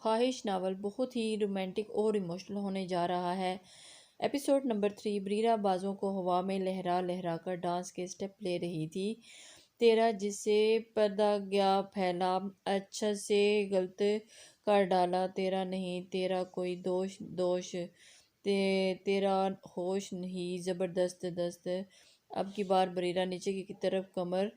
ख्वाहिश नावल बहुत ही रोमांटिक और इमोशनल होने जा रहा है। Episode number 3। बरीरा बाजों को हवा में लहरा लहरा कर डांस के स्टेप ले रही थी। तेरा जिसे पर्दा गया फैला, अच्छा से गलत कर डाला, तेरा नहीं तेरा कोई दोष दोष, तेरा होश नहीं, ज़बरदस्त दस्त। अब की बार बरीरा नीचे की तरफ कमर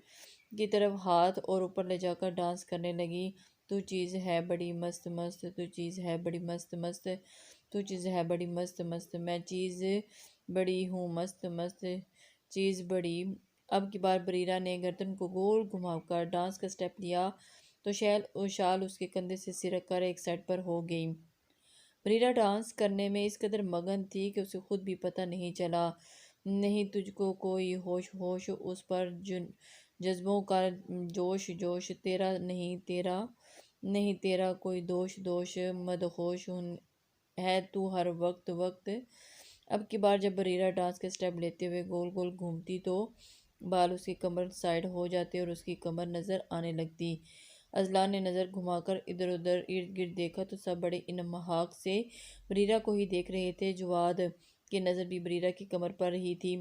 की तरफ हाथ और ऊपर ले जाकर डांस करने लगी। तू चीज़ है बड़ी मस्त मस्त, तू चीज़ है बड़ी मस्त मस्त, तू चीज़ है बड़ी मस्त मस्त, मैं चीज़ बड़ी हूँ मस्त मस्त, चीज़ बड़ी। अब की बार बरीरा ने गर्दन को गोल घुमाकर डांस का स्टेप लिया तो शाल उसके कंधे से सिरक कर एक साइड पर हो गई। बरीरा डांस करने में इस कदर मगन थी कि उसे खुद भी पता नहीं चला। नहीं तुझको कोई होश होश, उस पर जज्बों का जोश जोश, तेरा नहीं तेरा नहीं तेरा कोई दोष दोष, मदहोश है तू हर वक्त वक्त। अब की बार जब बरीरा डांस के स्टेप लेते हुए गोल गोल घूमती तो बाल उसकी कमर साइड हो जाते और उसकी कमर नज़र आने लगती। अजलान ने नज़र घुमाकर इधर उधर इर्द गिर्द देखा तो सब बड़े इनमहाक से बरीरा को ही देख रहे थे। जवाद की नज़र भी बरीरा की कमर पर ही थी।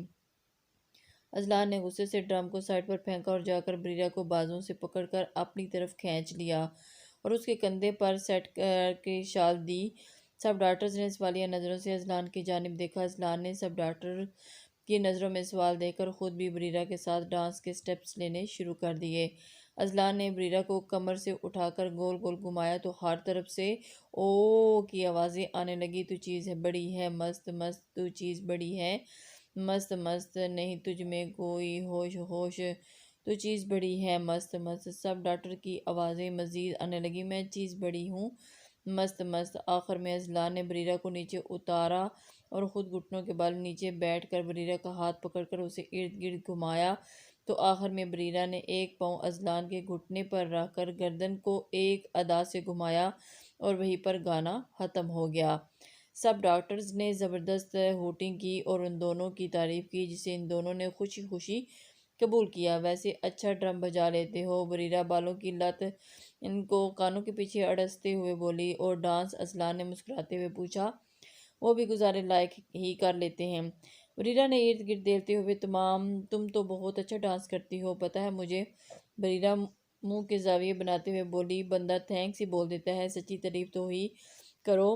अजलान ने गुस्से से ड्रम को साइड पर फेंका और जाकर बरीरा को बाजुओं से पकड़कर अपनी तरफ खींच लिया और उसके कंधे पर सेट करके शाल दी। सब डॉक्टर्स ने सवालिया नज़रों से अजलान की जानिब देखा। अजलान ने सब डॉक्टर की नज़रों में सवाल देकर खुद भी बरीरा के साथ डांस के स्टेप्स लेने शुरू कर दिए। अजलान ने बरीरा को कमर से उठाकर गोल गोल घुमाया तो हर तरफ से ओ की आवाज़ें आने लगी। तू चीज़ है बड़ी है मस्त मस्त, तू चीज़ बड़ी है मस्त मस्त, नहीं तुझ में कोई होश होश, तो चीज़ बड़ी है मस्त मस्त। सब डॉक्टर की आवाज़ें मज़ीद आने लगी। मैं चीज़ बड़ी हूँ मस्त मस्त। आखिर में अजलान ने बरीरा को नीचे उतारा और ख़ुद घुटनों के बल नीचे बैठ कर बरीरा का हाथ पकड़कर उसे इर्द गिर्द घुमाया तो आखिर में बरीरा ने एक पाँव अजलान के घुटने पर रखकर गर्दन को एक अदा से घुमाया और वहीं पर गाना ख़त्म हो गया। सब डॉक्टर्स ने ज़बरदस्त हूटिंग की और उन दोनों की तारीफ़ की जिसे इन दोनों ने खुशी खुशी कबूल किया। वैसे अच्छा ड्रम बजा लेते हो। बरीरा बालों की लत इनको कानों के पीछे अड़सते हुए बोली। और डांस? अजलान ने मुस्कुराते हुए पूछा। वो भी गुजारे लायक ही कर लेते हैं। बरीरा ने इर्द गिर्द देखते हुए तुम तो बहुत अच्छा डांस करती हो, पता है मुझे। बरीरा मुंह के जाविये बनाते हुए बोली। बंदा थैंक्स ही बोल देता है, सच्ची तारीफ तो ही करो।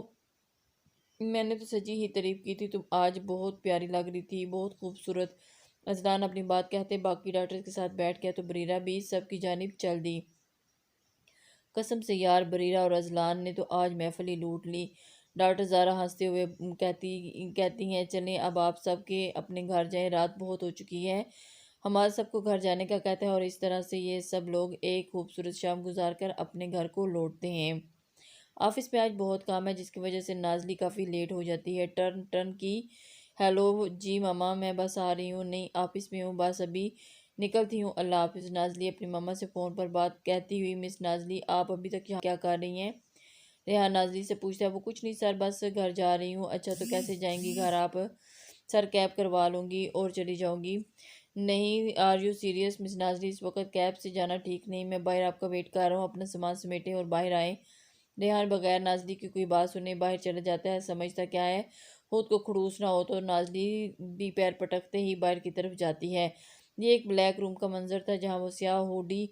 मैंने तो सच्ची ही तारीफ की थी, तुम आज बहुत प्यारी लग रही थी, बहुत खूबसूरत। अजलान अपनी बात कहते बाकी डॉक्टर्स के साथ बैठ गया तो बरीरा भी सबकी जानिब चल दी। कसम से यार, बरीरा और अजलान ने तो आज महफिल ही लूट ली। डॉक्टर ज़ारा हंसते हुए कहती हैं, चलें अब आप सब के अपने घर जाएं, रात बहुत हो चुकी है। हमारा सबको घर जाने का कहता है और इस तरह से ये सब लोग एक खूबसूरत शाम गुजार कर अपने घर को लौटते हैं। ऑफिस में आज बहुत काम है जिसकी वजह से नाजली काफ़ी लेट हो जाती है। टर्न टर्न की। हेलो जी मामा, मैं बस आ रही हूँ। नहीं, ऑफिस में हूँ, बस अभी निकलती हूँ, अल्लाह हाफिज़। नाजली अपनी मामा से फ़ोन पर बात कहती हुई, मिस नाजली आप अभी तक यहाँ क्या कर रही हैं? रेहान नाजली से पूछता है। वो कुछ नहीं सर, बस घर जा रही हूँ। अच्छा, तो कैसे जाएंगी घर आप? सर कैब करवा लूँगी और चली जाऊँगी। नहीं, are you serious miss Nazli? इस वक्त कैब से जाना ठीक नहीं, मैं बाहर आपका वेट कर रहा हूँ। अपना सामान समेटें और बाहर आएँ। रेहान बगैर नाजली की कोई बात सुने बाहर चला जाता है। समझता क्या है, खुद को खड़ूस ना हो तो नाजली भी पैर पटकते ही बाहर की तरफ जाती है। ये एक ब्लैक रूम का मंजर था जहाँ वो स्याह हुडी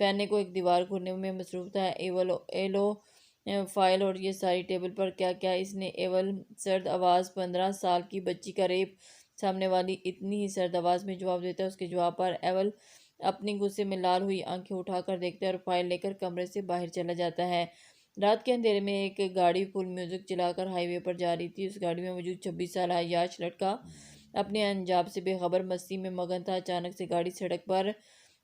पहनने को एक दीवार घूरने में मसरूफ था। एलो फाइल और ये सारी टेबल पर क्या क्या इसने एवल सर्द आवाज़ 15 साल की बच्ची का रेप। सामने वाली इतनी ही सर्द आवाज़ में जवाब देता है। उसके जवाब पर एवल अपनी गुस्से में लाल हुई आंखें उठाकर देखता है और फाइल लेकर कमरे से बाहर चला जाता है। रात के अंधेरे में एक गाड़ी फुल म्यूजिक चलाकर हाईवे पर जा रही थी। उस गाड़ी में मौजूद 26 साल अय्याश लड़का अपने अंजाम से बेखबर मस्ती में मगन था। अचानक से गाड़ी सड़क पर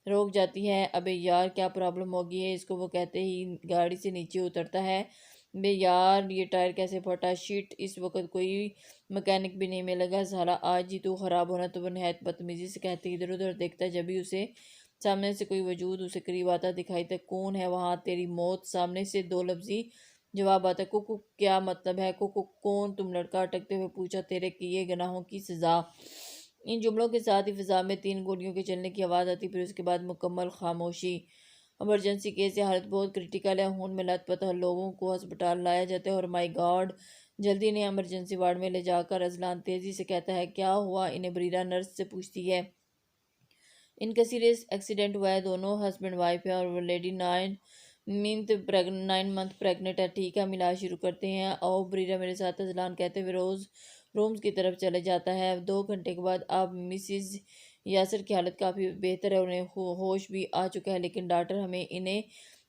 रोक जाती है। अबे यार, क्या प्रॉब्लम हो गई है इसको? वो कहते ही गाड़ी से नीचे उतरता है। बे यार, ये टायर कैसे फटा? शिट, इस वक्त कोई मैकेनिक भी नहीं मिलेगा, साला आज ही तो ख़राब होना। तो वह नहायत बदतमीज़ी से कहते इधर उधर देखता है। जब भी उसे सामने से कोई वजूद उसे करीब आता दिखाई दे। कौन है वहाँ? तेरी मौत। सामने से दो लफ्जी जवाब आता। कुकु क्या मतलब है? कुकु कौन? तुम लड़का अटकते हुए पूछा। तेरे किए गुनाहों की सज़ा। इन जुमलों के साथ ही फिजा में 3 गोलियों के चलने की आवाज़ आती, फिर उसके बाद मुकम्मल खामोशी। इमरजेंसी केस है, हालत बहुत क्रिटिकल है। खून में लथपथ लोगों को अस्पताल लाया जाता है और माय गॉड, जल्दी ने इमरजेंसी वार्ड में ले जाकर। अजलान तेजी से कहता है क्या हुआ, इन्हें बरीरा नर्स से पूछती है। इनका सीरियस एक्सीडेंट हुआ है, दोनों हस्बैंड वाइफ है और वो लेडी 9 मंथ प्रेगनेंट है। ठीक है, हम इलाज शुरू करते हैं, आओ बरीरा मेरे साथ, अजलान कहते हुए रोज़ रूम्स की तरफ चले जाता है। 2 घंटे के बाद अब मिसिज यासर की हालत काफ़ी बेहतर है, उन्हें होश भी आ चुका है, लेकिन डॉक्टर हमें इन्हें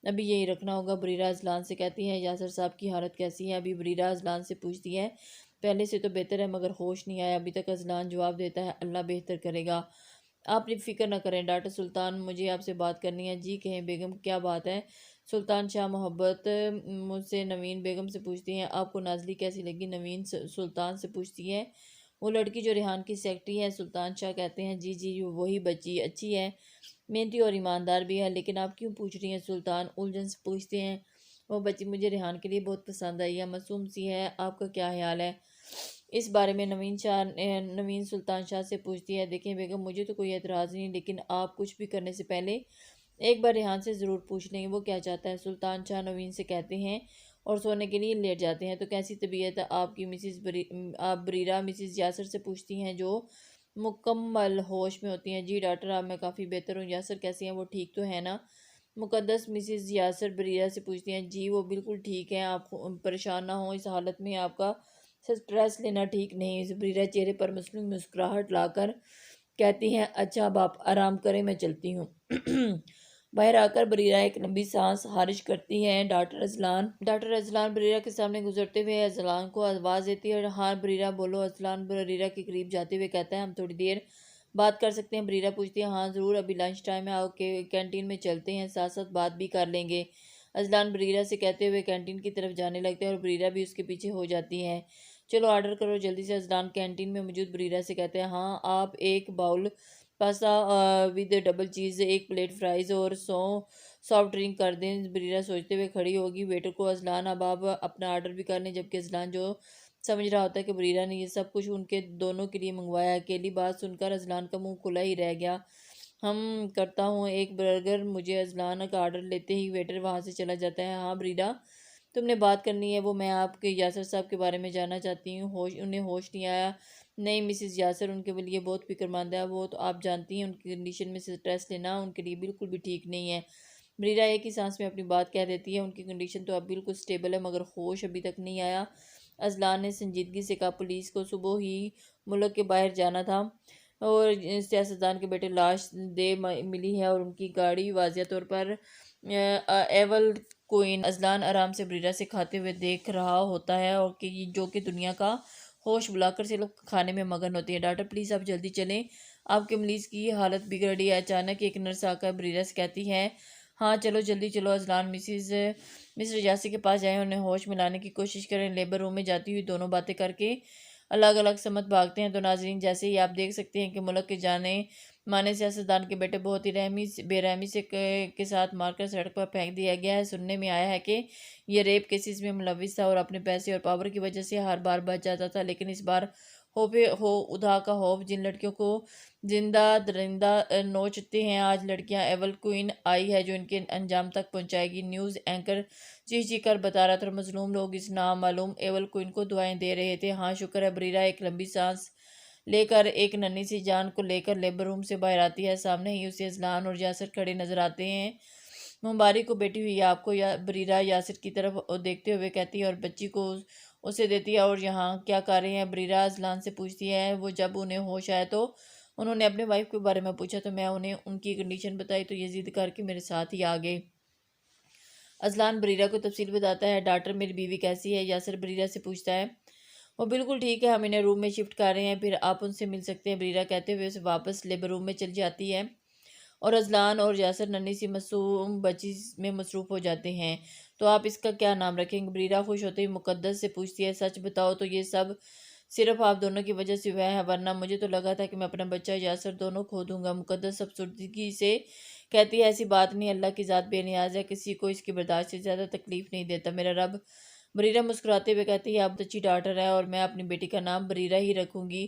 अभी यही रखना होगा। बरीरा अजलान से कहती है यासर साहब की हालत कैसी है। अभी बरीरा अजलान से पूछती है पहले से तो बेहतर है मगर होश नहीं आया अभी तक। अजलान जवाब देता है अल्लाह बेहतर करेगा, आप फिक्र न करें। डॉक्टर सुल्तान मुझे आपसे बात करनी है। जी कहें बेगम, क्या बात है। सुल्तान शाह मोहब्बत मुझसे नवीन बेगम से पूछती हैं आपको नाजली कैसी लगी। नवीन सुल्तान से पूछती है वो लड़की जो रेहान की सेक्रेटरी है। सुल्तान शाह कहते हैं जी जी वही बच्ची अच्छी है, मेहनती और ईमानदार भी है, लेकिन आप क्यों पूछ रही हैं। सुल्तान उलझन से पूछते हैं वो बच्ची मुझे रेहान के लिए बहुत पसंद आई है, मासूम सी है, आपका क्या ख्याल है इस बारे में। नवीन सुल्तान शाह से पूछती है देखें बेगम, मुझे तो कोई एतराज़ नहीं, लेकिन आप कुछ भी करने से पहले एक बार रेहान से ज़रूर पूछ लेंगे वो क्या चाहता है। सुल्तान शाह नवीन से कहते हैं और सोने के लिए लेट जाते हैं। तो कैसी तबीयत है आपकी आप बरीरा मिसिज़ यासर से पूछती हैं जो मुकम्मल होश में होती हैं। जी डॉक्टर अब मैं काफ़ी बेहतर हूँ। यासर कैसी हैं, वो ठीक तो है ना। मुकद्दस मिसिज़ यासर बरीरा से पूछती हैं जी वो बिल्कुल ठीक है, आप परेशान ना हो, इस हालत में आपका स्ट्रेस लेना ठीक नहीं। ज़बरीरा चेहरे पर मुस्कुराहट लाकर कहती हैं अच्छा अब आप आराम करें, मैं चलती हूँ। बाहर आकर बरीरा एक लंबी सांस खारिज करती है। डॉक्टर अजलान बरीरा के सामने गुजरते हुए अजलान को आवाज़ देती है। हाँ बरीरा बोलो। अजलान बरीरा के करीब जाते हुए कहता है हम थोड़ी देर बात कर सकते हैं। बरीरा पूछती है हाँ ज़रूर, अभी लंच टाइम है, आओ के कैंटीन में चलते हैं, साथ साथ बात भी कर लेंगे। अजलान बरीरा से कहते हुए कैंटीन की तरफ जाने लगते हैं और बरीरा भी उसके पीछे हो जाती है। चलो ऑर्डर करो जल्दी से। अजलान कैंटीन में मौजूद बरीरा से कहते हैं हाँ आप एक bowl pasta with double cheese, एक प्लेट फ्राइज़ और सॉफ्ट ड्रिंक कर दें। बरीरा सोचते हुए खड़ी होगी वेटर को। अजलान अब आप अपना ऑर्डर भी कर लें, जबकि अजलान जो समझ रहा होता है कि बरीरा ने ये सब कुछ उनके दोनों के लिए मंगवाया। अकेली बात सुनकर अजलान का मुंह खुला ही रह गया। हम करता हूँ एक बर्गर मुझे। अजलान का ऑर्डर लेते ही वेटर वहाँ से चला जाता है। हाँ बरीरा तुमने बात करनी है वो मैं आपके यासर साहब के बारे में जानना चाहती हूँ। उन्हें होश नहीं आया। नहीं मिसिज़ यासर उनके लिए बहुत फिक्रमंद है, वो तो आप जानती हैं उनकी कंडीशन में स्ट्रेस लेना उनके लिए बिल्कुल भी ठीक नहीं है। बरीरा एक ही सांस में अपनी बात कह देती है उनकी कंडीशन तो अब बिल्कुल स्टेबल है मगर होश अभी तक नहीं आया। अजलान ने संजीदगी से कहा पुलिस को सुबह ही मुल्क के बाहर जाना था और सियासतदान के बेटे लाश मिली है और उनकी गाड़ी वाज़िया तौर पर एवल कोइन। अजलान आराम से बरीरा से खाते हुए देख रहा होता है और कि जो कि दुनिया का होश बुलाकर से लोग खाने में मगन होती है। डॉक्टर प्लीज़ आप जल्दी चलें, आपके मरीज की हालत बिगड़ रही है। अचानक एक नर्स आकर बरीरा से कहती है हाँ चलो जल्दी चलो। अजलान मिस्टर यासी के पास जाए, उन्हें होश में लाने की कोशिश करें। लेबर रूम में जाती हुई दोनों बातें करके अलग अलग समत भागते हैं। तो नाजरीन जैसे ही आप देख सकते हैं कि मुल्क के जाने माने सियासतदान के बेटे बहुत ही बेरहमी से के साथ मारकर सड़क पर फेंक दिया गया है। सुनने में आया है कि ये रेप केसेस में मुलविस था और अपने पैसे और पावर की वजह से हर बार बच जाता था, लेकिन इस बार उधा का खौफ जिन लड़कियों को जिंदा दरिंदा नोचते हैं। आज लड़कियां एवल क्वीन आई है जो इनके अंजाम तक पहुंचाएगी। न्यूज़ एंकर चीख चीख कर बता रहा था। मजलूम लोग इस नामालूम एवल क्वीन को दुआएं दे रहे थे। हाँ शुक्र है। बरीरा एक लंबी सांस लेकर एक नन्ही सी जान को लेकर लेबर रूम से बाहर आती है। सामने ही उसे अजलान और यासर खड़े नजर आते हैं। मुबारक को बेटी हुई आपको। या बरीरा यासर की तरफ देखते हुए कहती है और बच्ची को उसे देती है। और यहाँ क्या कर रहे हैं, बरीरा अजलान से पूछती है। वो जब उन्हें होश आया तो उन्होंने अपने वाइफ के बारे में पूछा तो मैं उन्हें उनकी कंडीशन बताई तो ये जिद करके मेरे साथ ही आ गए। अजलान बरीरा को तफसील बताता है। डॉक्टर मेरी बीवी कैसी है, यासर बरीरा से पूछता है। वो बिल्कुल ठीक है, हम इन्हें रूम में शिफ्ट कर रहे हैं, फिर आप उनसे मिल सकते हैं। बरीरा कहते हुए उसे वापस लेबर रूम में चली जाती है और अजलान और यासर नन्ही सी मासूम बच्ची में मसरूफ़ हो जाते हैं। तो आप इसका क्या नाम रखेंगे। बरीरा खुश होते ही मुकद्दस से पूछती है सच बताओ तो ये सब सिर्फ आप दोनों की वजह से हुआ है, वरना मुझे तो लगा था कि मैं अपना बच्चा यासर दोनों खो दूंगा। मुकद्दस अफसुर्दगी से कहती है ऐसी बात नहीं, अल्लाह की ज़ात बेनियाज है, किसी को इसकी बर्दाश्त से ज़्यादा तकलीफ़ नहीं देता मेरा रब। बरीरा मुस्कुराते हुए कहती है आप अच्छी डॉक्टर है और मैं अपनी बेटी का नाम बरीरा ही रखूँगी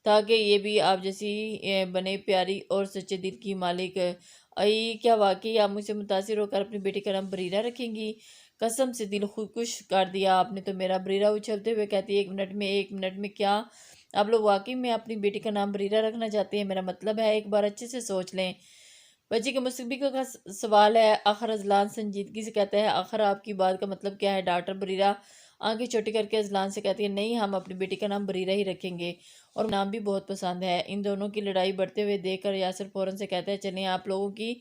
ताकि ये भी आप जैसी बने प्यारी और सच्चे दिल की मालिक। आई क्या वाकई आप मुझसे मुतासिर होकर अपनी बेटी का नाम बरीरा रखेंगी? कसम से दिल खुश कर दिया आपने तो मेरा। बरीरा उछलते हुए कहती है, 1 मिनट में क्या आप लोग वाकई में अपनी बेटी का नाम बरीरा रखना चाहते हैं? मेरा मतलब है एक बार अच्छे से सोच लें। बच्चे के मुस्तकबिल का सवाल है। आखिर अजलान संजीदगी से कहता है, आखिर आपकी बात का मतलब क्या है? डॉक्टर बरीरा आंखें छोटी करके अजलान से कहती है, नहीं, हम अपनी बेटी का नाम बरीरा ही रखेंगे और नाम भी बहुत पसंद है। इन दोनों की लड़ाई बढ़ते हुए देखकर यासिर फौरन से कहता है, चलिए आप लोगों की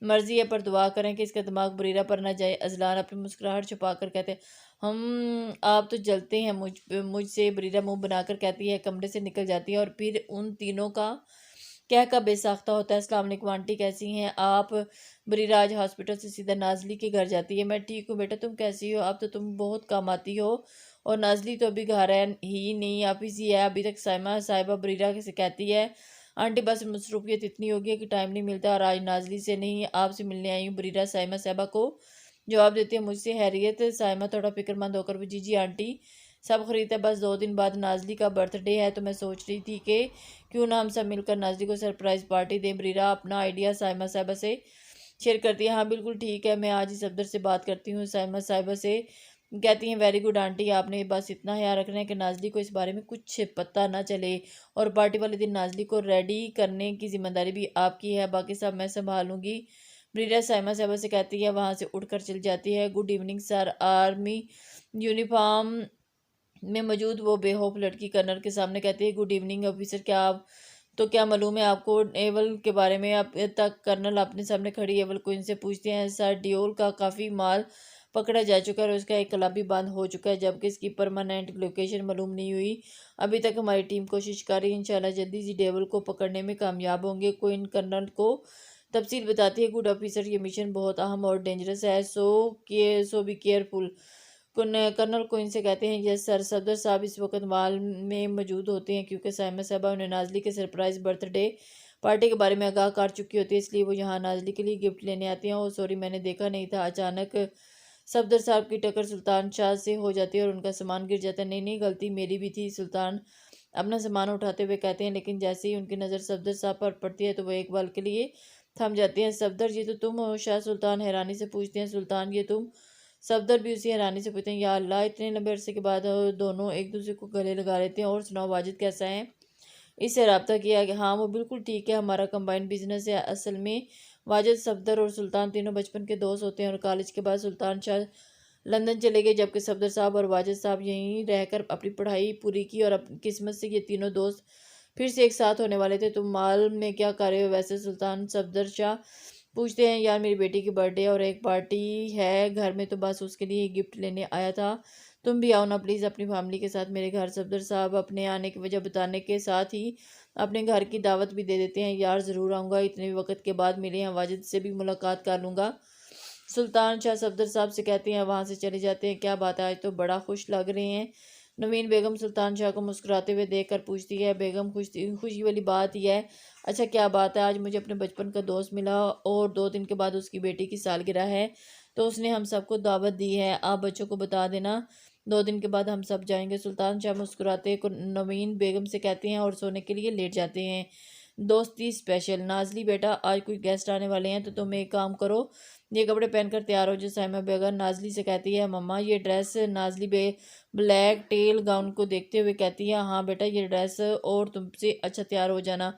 मर्जी है पर दुआ करें कि इसका दिमाग बरीरा पर ना जाए। अजलान अपनी मुस्कुराहट छुपा कर कहते हैं, हम आप तो जलते हैं मुझसे। बरीरा मुंह बनाकर कहती है, कमरे से निकल जाती है और फिर उन तीनों का कह का बेसाख्ता होता है। अस्सलाम वालेकुम आंटी, कैसी हैं आप? बरीरा आज हॉस्पिटल से सीधा नाजली के घर जाती है। मैं ठीक हूँ बेटा, तुम कैसी हो? अब तो तुम बहुत काम आती हो। और नाजली तो अभी घर है ही नहीं, ऑफिस ही है अभी तक। साइमा साहिबा बरीरा से कहती है, आंटी बस मसरूफियत इतनी होगी है कि टाइम नहीं मिलता और आज नाजली से नहीं आपसे मिलने आई हूँ। बरीरा साइमा साहिबा को जवाब देती है, मुझसे हैरियत? साइमा थोड़ा फिक्रमंद होकर वो, जी जी आंटी, सब खरीदता है, बस 2 दिन बाद नाजली का बर्थडे है तो मैं सोच रही थी कि क्यों ना हम सब मिलकर नाजली को सरप्राइज पार्टी दें। बरीरा अपना आइडिया साइमा साहिबा से शेयर करती है, हाँ बिल्कुल ठीक है, मैं आज ही सफदर से बात करती हूँ। साइमा साहिबा से कहती हैं, वेरी गुड आंटी, आपने बस इतना ख्याल रखना है कि नाजली को इस बारे में कुछ पता ना चले और पार्टी वाले दिन नाजली को रेडी करने की जिम्मेदारी भी आपकी है, बाकी सब मैं संभालूंगी। बरीरा साइमा साहिबा से कहती है, वहाँ से उठकर चली जाती है। Good evening sir. Army uniform में मौजूद वो बेहोफ लड़की कर्नल के सामने कहती है, गुड इवनिंग ऑफिसर, क्या आप तो क्या मालूम है आपको एवल के बारे में? अब तक कर्नल अपने सामने खड़ी एवल को इनसे पूछते हैं, सर डियोल का काफ़ी माल पकड़ा जा चुका है और उसका एक क्लब भी बंद हो चुका है, जबकि इसकी परमानेंट लोकेशन मालूम नहीं हुई। अभी तक हमारी टीम कोशिश कर रही है, इंशाल्लाह जल्दी से डेवल को पकड़ने में कामयाब होंगे। क्वीन कर्नल को तफसील बताती है, गुड ऑफिसर, ये मिशन बहुत अहम और डेंजरस है, सो बी केयरफुल। कर्नल को इनसे कहते हैं, यस सर। सफदर साहब इस वक्त माल में मौजूद होते हैं क्योंकि साइमा साहबा उन्हें नाजली के सरप्राइज बर्थडे पार्टी के बारे में आगाह कर चुकी होती है, इसलिए वो यहाँ नाजली के लिए गिफ्ट लेने आती हैं। ओ सॉरी, मैंने देखा नहीं था। अचानक सफदर साहब की टक्कर सुल्तान शाह से हो जाती है और उनका सामान गिर जाता है। नहीं नहीं, गलती मेरी भी थी। सुल्तान अपना सामान उठाते हुए कहते हैं, लेकिन जैसे ही उनकी नज़र सफदर साहब पर पड़ती है तो वो एक बार के लिए थम जाते हैं। सफदर, ये तो तुम हो? शाह सुल्तान हैरानी से पूछते हैं। सुल्तान, ये तुम? सफदर भी उसी हैरानी से पूछते हैं, या अल्लाह, इतने लंबे अरसे के बाद दोनों एक दूसरे को गले लगा लेते हैं। और सुनाओ वाजिद कैसा है? इससे रब्ता किया कि हाँ वो बिल्कुल ठीक है, हमारा कंबाइंड बिजनेस है। असल में वाजिद, सफदर और सुल्तान तीनों बचपन के दोस्त होते हैं और कॉलेज के बाद सुल्तान शाह लंदन चले गए, जबकि सफदर साहब और वाजिद साहब यहीं रहकर अपनी पढ़ाई पूरी की और अपनी किस्मत से ये तीनों दोस्त फिर से एक साथ होने वाले थे। तुम माल में क्या कर रहे हो वैसे? सुल्तान सफदर शाह पूछते हैं, यार मेरी बेटी की बर्थडे और एक पार्टी है घर में, तो बस उसके लिए गिफ्ट लेने आया था। तुम भी आओ ना प्लीज़ अपनी फैमिली के साथ मेरे घर। सफदर साहब अपने आने की वजह बताने के साथ ही अपने घर की दावत भी दे देते हैं। यार ज़रूर आऊँगा, इतने वक्त के बाद मिले हैं, वाजिद से भी मुलाकात कर लूँगा। सुल्तान शाह सफदर साहब से कहते हैं, वहाँ से चले जाते हैं। क्या बात है, आज तो बड़ा खुश लग रहे हैं। नवीन बेगम सुल्तान शाह को मुस्कुराते हुए देखकर पूछती है, बेगम खुशी वाली बात ही है। अच्छा क्या बात है? आज मुझे अपने बचपन का दोस्त मिला और 2 दिन के बाद उसकी बेटी की सालगिरह है, तो उसने हम सबको दावत दी है। आप बच्चों को बता देना, 2 दिन के बाद हम सब जाएंगे। सुल्तान शाह मुस्कुराते को नवीन बेगम से कहते हैं और सोने के लिए लेट जाते हैं। दोस्ती स्पेशल। नाजली बेटा, आज कोई गेस्ट आने वाले हैं तो तुम एक काम करो, ये कपड़े पहनकर तैयार हो। जो साइमा बेगम नाजली से कहती है, मम्मा ये dress? Nazli black tell gown को देखते हुए कहती है, हाँ बेटा ये ड्रेस, और तुमसे अच्छा तैयार हो जाना,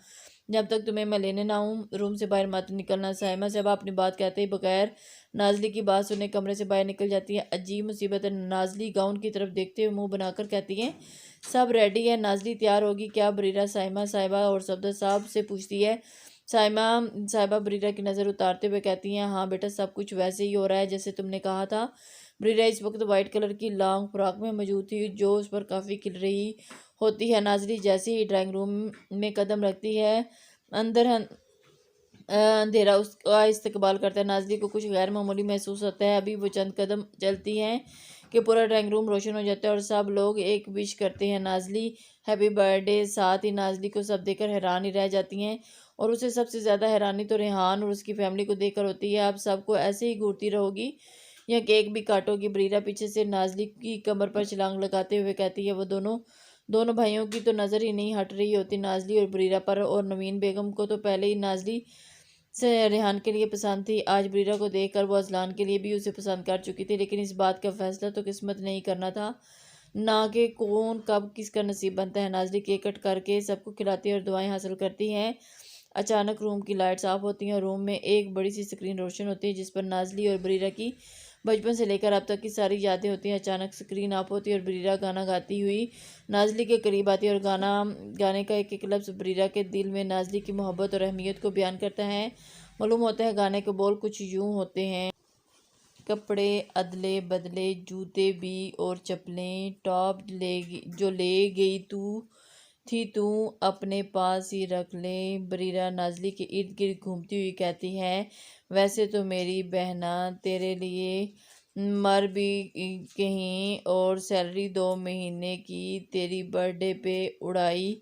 जब तक तुम्हें मैं लेने ना हूँ रूम से बाहर मत निकलना। साइमा साहब अपनी बात कहते ही बगैर नाजली की बात सुने कमरे से बाहर निकल जाती है। अजीब मुसीबत है। नाजली गाउन की तरफ देखते हुए मुंह बनाकर कहती है, सब रेडी है, नाजली तैयार होगी क्या? बरीरा साइमा साहिबा और सफदर साहब से पूछती है। साइमा साहिबा बरीरा की नज़र उतारते हुए कहती हैं, हाँ बेटा सब कुछ वैसे ही हो रहा है जैसे तुमने कहा था। बरीरा इस वक्त वाइट कलर की लॉन्ग फ्रॉक में मौजूद थी जो उस पर काफ़ी खिल रही होती है। नाजरी जैसे ही ड्राइंग रूम में कदम रखती है, अंदर अंधेरा उसका इस्तकबाल करता है। नाजरी को कुछ गैर मामूली महसूस होता है। अभी वो चंद कदम चलती हैं कि पूरा ड्राइंग रूम रोशन हो जाता है और सब लोग एक विश करते हैं, नाजली हैप्पी बर्थडे। साथ ही नाजली को सब देखकर हैरान ही रह जाती हैं और उसे सबसे ज़्यादा हैरानी तो रेहान और उसकी फैमिली को देखकर होती है। आप सबको ऐसे ही घूरती रहोगी या केक भी काटोगी? बरीरा पीछे से नाजली की कमर पर छलांग लगाते हुए कहती है। वो दोनों दोनों भाइयों की तो नज़र ही नहीं हट रही होती नाजली और बरीरा पर, और नवीन बेगम को तो पहले ही नाजली से रेहान के लिए पसंद थी। आज ब्रीरा को देखकर वो अजलान के लिए भी उसे पसंद कर चुकी थी, लेकिन इस बात का फैसला तो किस्मत ने ही करना था, ना कि कौन कब किसका नसीब बनता है। नाज़ली केक कट करके सबको खिलाती है और दुआएं हासिल करती हैं। अचानक रूम की लाइट्स ऑफ होती हैं और रूम में एक बड़ी सी स्क्रीन रोशन होती है, जिस पर नाज़ली और ब्रीरा की बचपन से लेकर अब तक की सारी यादें होती हैं। अचानक स्क्रीन ऑफ होती है और ब्रीरा गाना गाती हुई नाज़ली के करीब आती है और गाने का एक एक लफ्ज़ ब्रीरा के दिल में नाज़ली की मोहब्बत और अहमियत को बयान करता है। मालूम होता है गाने के बोल कुछ यूँ होते हैं। कपड़े अदले बदले, जूते भी और चप्पलें, टॉप जो ले गई तू अपने पास ही रख ले। बरीरा नाज़ली के इर्द गिर्द घूमती हुई कहती है, वैसे तो मेरी बहना तेरे लिए मर भी कहीं और सैलरी 2 महीने की तेरी बर्थडे पे उड़ाई,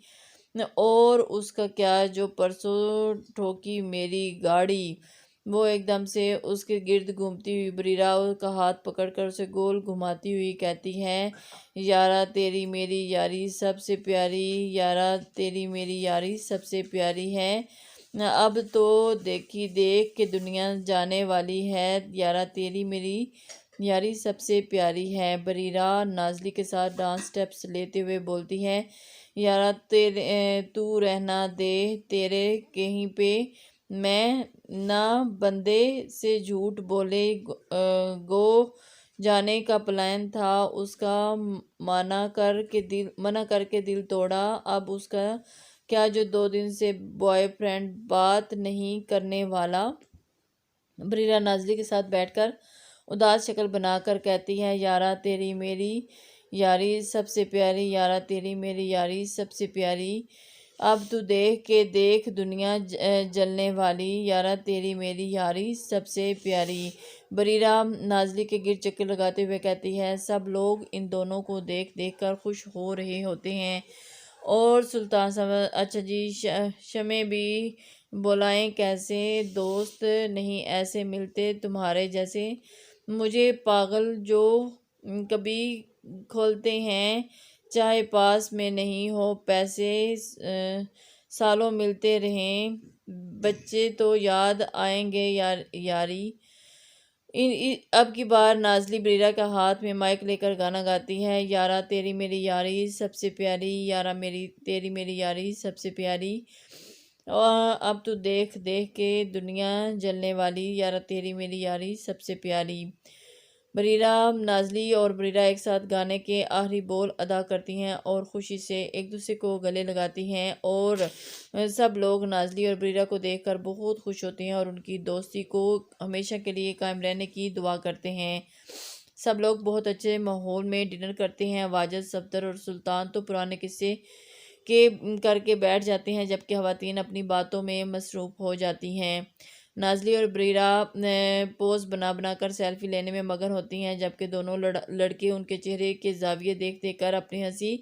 और उसका क्या जो परसों ठोकी मेरी गाड़ी। वो एकदम से उसके गिर्द घूमती हुई बरीरा का हाथ पकड़कर उसे गोल घुमाती हुई कहती है, यारा तेरी मेरी यारी सबसे प्यारी, यारा तेरी मेरी यारी सबसे प्यारी है। अब तो देखी देख के दुनिया जाने वाली है, यारा तेरी मेरी यारी सबसे प्यारी है। बरीरा नाज़ली के साथ डांस स्टेप्स लेते हुए बोलती है, यारा तू रहना दे तेरे कहीं पे, मैं ना बंदे से झूठ बोले गो जाने का प्लान था उसका, मना करके दिल तोड़ा। अब उसका क्या जो 2 दिन से बॉयफ्रेंड बात नहीं करने वाला। बरीरा नाज़ली के साथ बैठकर उदास शक्ल बनाकर कहती है, यारा तेरी मेरी यारी सबसे प्यारी, यारा तेरी मेरी यारी सबसे प्यारी। अब तू देख दुनिया जलने वाली, यारा तेरी मेरी यारी सबसे प्यारी। बरीरा नाज़ली के गिर चक्कर लगाते हुए कहती है, सब लोग इन दोनों को देख देख कर खुश हो रहे होते हैं और सुल्तान समझ अच्छा जी शमे भी बुलाएं, कैसे दोस्त नहीं ऐसे मिलते तुम्हारे जैसे, मुझे पागल जो कभी खोलते हैं, चाहे पास में नहीं हो पैसे, सालों मिलते रहें बच्चे तो याद आएंगे यारी। अब की बार नाज़ली बरीरा का हाथ में माइक लेकर गाना गाती है, यारा तेरी मेरी यारी सबसे प्यारी, यारा तेरी मेरी यारी सबसे प्यारी। और अब तो देख देख के दुनिया जलने वाली, यारा तेरी मेरी यारी सबसे प्यारी। बरीरा नाज़ली और बरीरा एक साथ गाने के आखिरी बोल अदा करती हैं और खुशी से एक दूसरे को गले लगाती हैं, और सब लोग नाज़ली और बरीरा को देखकर बहुत खुश होते हैं और उनकी दोस्ती को हमेशा के लिए कायम रहने की दुआ करते हैं। सब लोग बहुत अच्छे माहौल में डिनर करते हैं। वाजिद, सफदर और सुल्तान तो पुराने किस्से के करके बैठ जाते हैं, जबकि ख़वातीन अपनी बातों में मसरूफ़ हो जाती हैं। नाज़ली और बरीरा पोज बना बना कर सेल्फी लेने में मगन होती हैं, जबकि दोनों लड़के उनके चेहरे के जाविये देख देख कर अपनी हंसी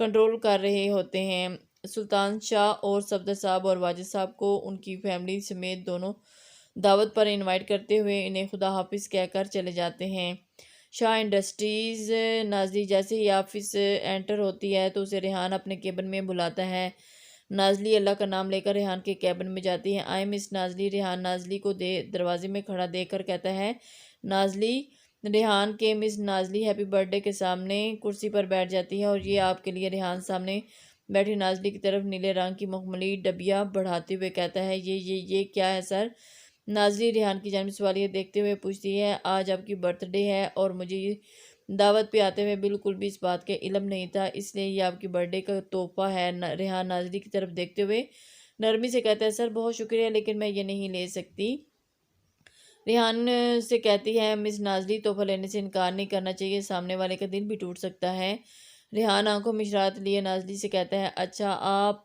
कंट्रोल कर रहे होते हैं। सुल्तान शाह और सफदर साहब और वाजिद साहब को उनकी फैमिली समेत दोनों दावत पर इनवाइट करते हुए इन्हें खुदा हाफिज़ कहकर चले जाते हैं। शाह इंडस्ट्रीज़ नाज़ली जैसे ही ऑफिस एंटर होती है तो उसे रेहान अपने केबिन में बुलाता है। नाज़ली अल्लाह का नाम लेकर रेहान के केबिन में जाती है। I miss Nazli. रेहान नाज़ली को दरवाजे में खड़ा देखकर कहता है, नाज़ली। रेहान के मिस नाज़ली हैप्पी बर्थडे के सामने कुर्सी पर बैठ जाती है और ये आपके लिए। रेहान सामने बैठी नाज़ली की तरफ नीले रंग की मुखमली डबिया बढ़ाते हुए कहता है, ये क्या है सर। नाज़ली रेहान की जानिब सवालिया देखते हुए पूछती है, आज आपकी बर्थडे है और मुझे दावत पे आते हुए बिल्कुल भी इस बात के इल्म नहीं था, इसलिए ये आपकी बर्थडे का तोहफा है। रेहान नाज़ली की तरफ देखते हुए नरमी से कहता है, सर बहुत शुक्रिया लेकिन मैं ये नहीं ले सकती। रेहान से कहती है, मिस नाज़ली तोहफा लेने से इनकार नहीं करना चाहिए, सामने वाले का दिल भी टूट सकता है। रेहान आंखों में इशरात लिए नाज़ली से कहता है, अच्छा आप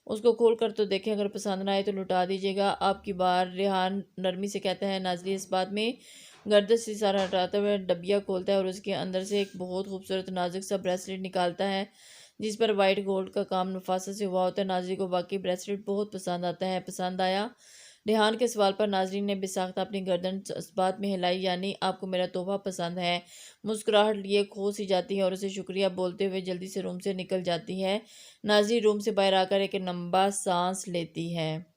उसको खोल कर तो देखें, अगर पसंद ना आए तो लुटा दीजिएगा आपकी बार। रेहान नरमी से कहता है, नाज़ली इस बात में गर्दश से सारा हटाते हुए डबिया खोलता है और उसके अंदर से एक बहुत खूबसूरत नाजुक सा ब्रेसलेट निकालता है, जिस पर वाइट गोल्ड का काम नफासत से हुआ होता है। नाज़ली को वाकई ब्रेसलेट बहुत पसंद आता है। पसंद आया। रेहान के सवाल पर नाज़रीन ने बेसाख्ता अपनी गर्दन इस बात में हिलाई, यानी आपको मेरा तोहफा पसंद है। मुस्कुराहट लिए खो सी जाती है और उसे शुक्रिया बोलते हुए जल्दी से रूम से निकल जाती है। नाज़रीन रूम से बाहर आकर एक लंबा सांस लेती है।